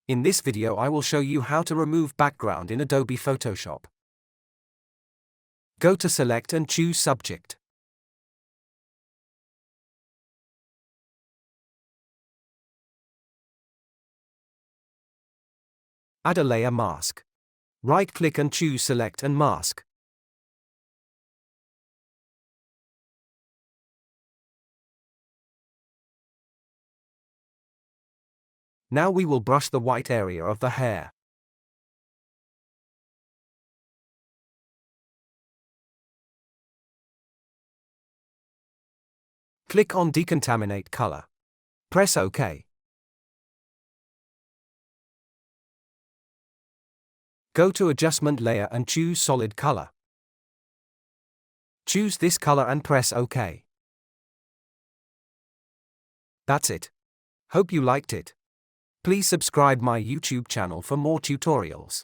In this video I will show you how to remove background in Adobe Photoshop. Go to Select and choose Subject. Add a layer mask. Right-click and choose Select and Mask. Now we will brush the white area of the hair. Click on Decontaminate Color. Press OK. Go to Adjustment Layer and choose Solid Color. Choose this color and press OK. That's it. Hope you liked it. Please subscribe my YouTube channel for more tutorials.